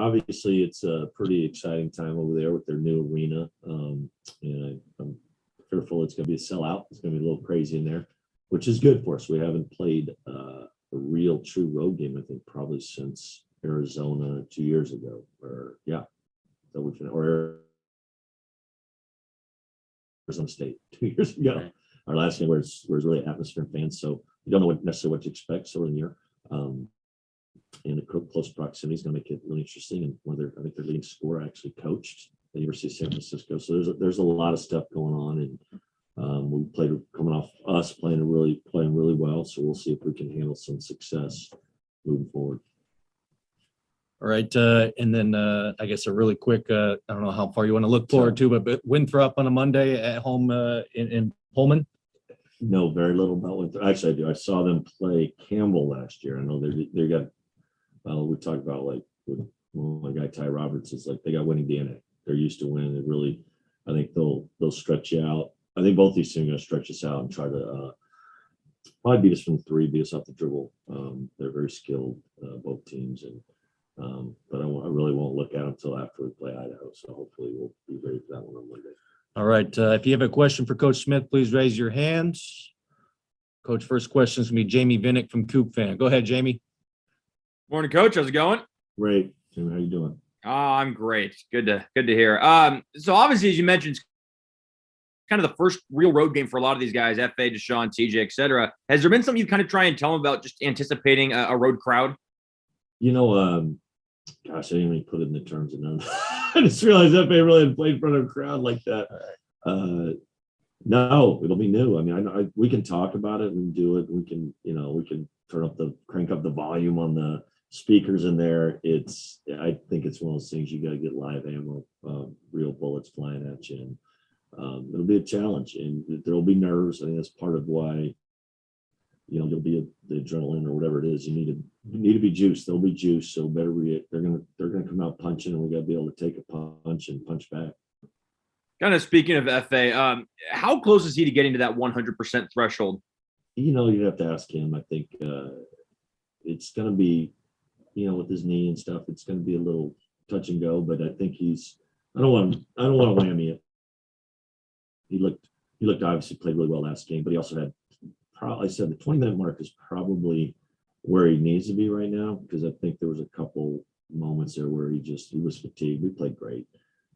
obviously it's a pretty exciting time over there with their new arena. And I'm fearful it's going to be a sellout. It's going to be a little crazy in there, which is good for us. We haven't played a real true road game, I think, probably since Arizona 2 years ago. Or Arizona State 2 years ago. Right. Our last game was really atmosphere and fans, so you don't know necessarily what to expect sort of in the year. And the close proximity is going to make it really interesting. And I think their leading scorer actually coached at the University of San Francisco. So there's a lot of stuff going on, and we played coming off us playing really well. So we'll see if we can handle some success moving forward. All right. And then I guess a really quick, I don't know how far you want to look forward to, but Winthrop on a Monday at home in Pullman. No, very little about Winthrop. Actually, I do. I saw them play Campbell last year. I know they got. We talked about like with my guy Ty Roberts is like they got winning DNA. They're used to winning. They really, I think they'll stretch you out. I think both these teams are going to stretch us out and try to probably beat us from three, beat us off the dribble. They're very skilled, both teams, and but I really won't look at them until after we play Idaho. So hopefully we'll be ready for that one on Monday. All right. If you have a question for Coach Smith, please raise your hands. Coach, first question is going to be Jamie Vinnick from Coop Fan. Go ahead, Jamie. Morning, Coach. How's it going? Great. Jimmy, how you doing? I'm great. Good to hear. So obviously, as you mentioned, it's kind of the first real road game for a lot of these guys, FA, Deshaun, TJ, et cetera. Has there been something you kind of try and tell them about just anticipating a road crowd? You know, gosh, I didn't even put it in the terms of none. I just realized FA really hadn't played in front of a crowd like that. No, it'll be new. I mean, we can talk about it. We can do it. We can crank up the volume on the speakers in there. I think it's one of those things you got to get live ammo, real bullets flying at you. And it'll be a challenge, and there'll be nerves. I think that's part of why, there'll be the adrenaline or whatever it is. You need to be juiced. There'll be juice. So they're gonna come out punching, and we got to be able to take a punch and punch back. Kind of speaking of FA, how close is he to getting to that 100% threshold? You have to ask him. I think it's going to be, with his knee and stuff, it's going to be a little touch and go. But I think I don't want to whammy it. He looked obviously played really well last game, but he also had I said the 20-minute mark is probably where he needs to be right now, because I think there was a couple moments there where he was fatigued. We played great.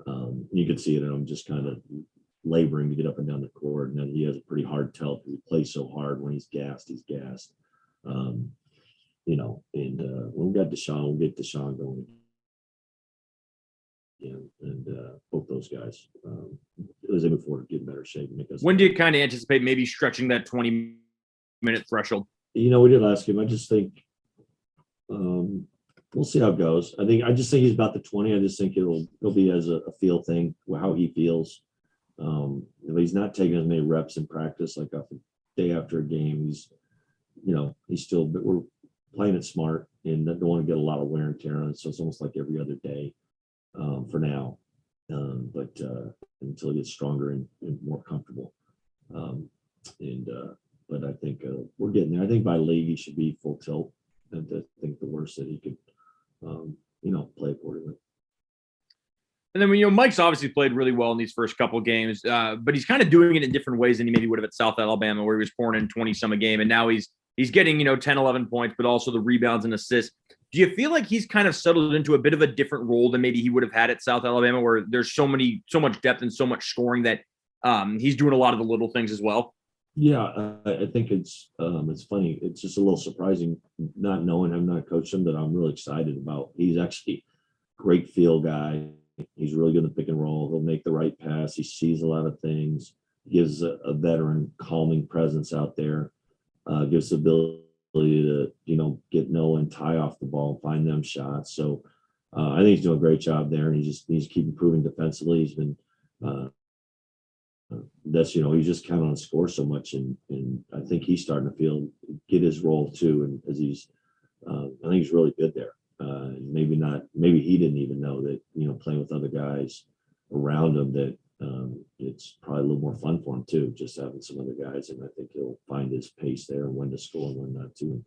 You could see it in him just kind of laboring to get up and down the court, and then he has a pretty hard tell because he plays so hard. When he's gassed. And when we got Deshaun, we'll get Deshaun going. And both those guys, as they move forward, get in better shape. When do you kind of anticipate maybe stretching that 20-minute threshold? We did ask him. I just think we'll see how it goes. I just think he's about the 20. I just think it'll be as a feel thing, how he feels. He's not taking as many reps in practice, like off a day after a game. But we're playing it smart and don't want to get a lot of wear and tear on it. So it's almost like every other day for now. But until he gets stronger and more comfortable. But I think we're getting there. I think by league he should be full tilt. And I think the worst that he could, play accordingly. And then, Mike's obviously played really well in these first couple of games, but he's kind of doing it in different ways than he maybe would have at South Alabama, where he was pouring in 20-some a game, and now he's getting, 10, 11 points, but also the rebounds and assists. Do you feel like he's kind of settled into a bit of a different role than maybe he would have had at South Alabama, where there's so much depth and so much scoring that he's doing a lot of the little things as well? Yeah, I think it's funny. It's just a little surprising not knowing him, not coaching him, that I'm really excited about. He's actually a great feel guy. He's really good at pick and roll. He'll make the right pass. He sees a lot of things. Gives a veteran calming presence out there. Gives the ability to, get Noah and Ty off the ball, find them shots. So I think he's doing a great job there, and he's keep improving defensively. He's been he's just counting on score so much, and I think he's starting to get his role too. And as I think he's really good there. Maybe he didn't even know that, playing with other guys around him, that it's probably a little more fun for him too, just having some other guys. And I think he'll find his pace there and when to score and when not to.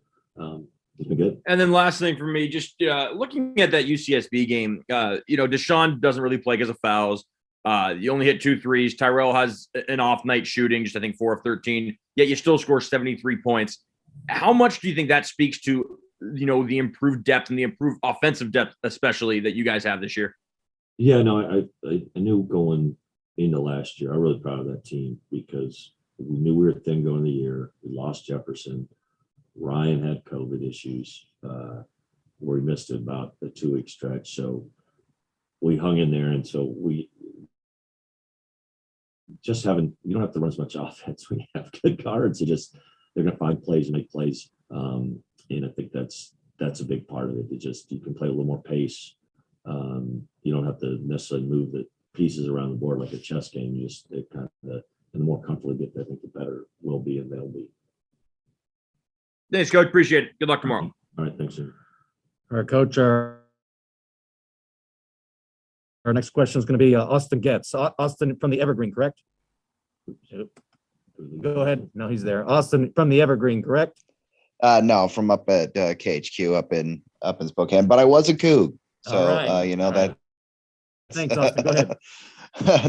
It's been good. And then last thing for me, just looking at that UCSB game, Deshaun doesn't really play because of fouls. You only hit 2 threes. Tyrell has an off night shooting, just I think 4 of 13, yet you still score 73 points. How much do you think that speaks to, the improved depth and the improved offensive depth, especially that you guys have this year? Yeah, no, I knew going into last year, I'm really proud of that team because we knew we were thin going the year. We lost Jefferson. Ryan had COVID issues where he missed about a 2-week stretch. So we hung in there. And so we just you don't have to run as much offense when you have good guards. They're going to find plays and make plays. And I think that's a big part of it. You can play a little more pace. You don't have to necessarily move the pieces around the board like a chess game. And the more comfortable you get, I think the better we'll be and they'll be. Thanks, Coach. Appreciate it. Good luck tomorrow. All right. Thanks, sir. All right, Coach. Our next question is going to be Austin Getz. Austin from the Evergreen, correct? Go ahead. No, he's there. Austin from the Evergreen, correct? No, from up at KHQ up in Spokane, but I was a Coug. So, All right. that. Thanks, Austin. Go ahead.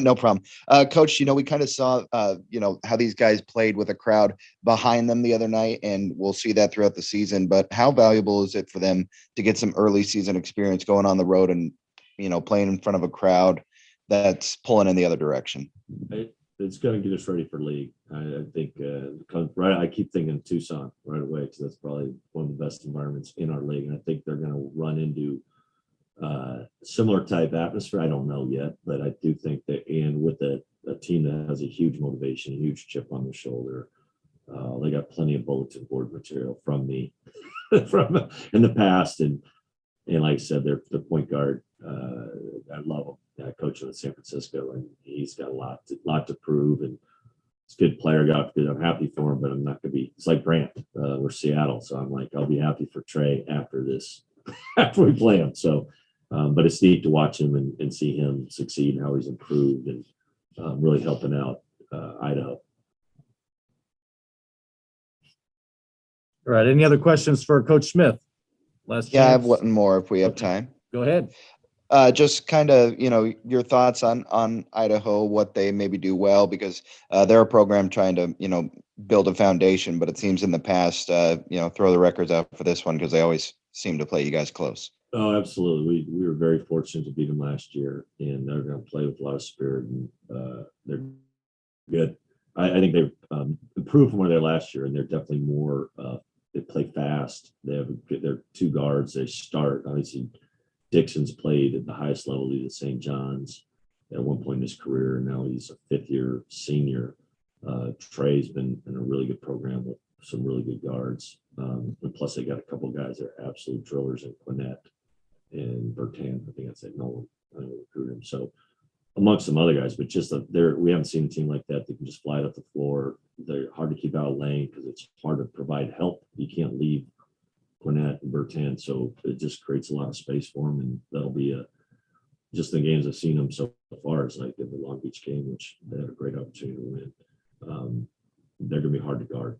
No problem. Coach, we kind of saw, how these guys played with a crowd behind them the other night, and we'll see that throughout the season. But how valuable is it for them to get some early season experience going on the road and, playing in front of a crowd that's pulling in the other direction? It's going to get us ready for league. I think, I keep thinking Tucson right away because that's probably one of the best environments in our league. And I think they're going to run into similar type atmosphere. I don't know yet, but I do think that, and with a team that has a huge motivation, a huge chip on the shoulder, they got plenty of bulletin board material from me from in the past. And like I said, they're the point guard. I love him. I coach him in San Francisco, and he's got a lot to prove. And it's a good player. I'm happy for him, but I'm not going to be. It's like Grant. We're Seattle, so I'm like, I'll be happy for Trey after this, after we play him. So, but it's neat to watch him and see him succeed and how he's improved and really helping out Idaho. All right. Any other questions for Coach Smith? Last Yeah, I have chance. one more if we have time. Go ahead. Just kind of, your thoughts on Idaho, what they maybe do well, because they're a program trying to, build a foundation, but it seems in the past, throw the records out for this one because they always seem to play you guys close. Oh, absolutely. We were very fortunate to beat them last year, and they're going to play with a lot of spirit, and they're good. I think they've improved from where they were last year, and they're definitely more. They play fast. They have their 2 guards. They start. Obviously, Dixon's played at the highest level. He's at St. John's at one point in his career, and now he's a 5th-year senior. Trey's been in a really good program with some really good guards. And plus, they got a couple of guys that are absolute drillers in Quinette and Bertan. I think I said Nolan. I recruited him. So amongst some other guys, but just we haven't seen a team like that. They can just fly it up the floor. They're hard to keep out of lane because it's hard to provide help. You can't leave Quinette and Bertan, so it just creates a lot of space for them, and that'll be just the games I've seen them so far is like in the Long Beach game, which they had a great opportunity to win. They're going to be hard to guard.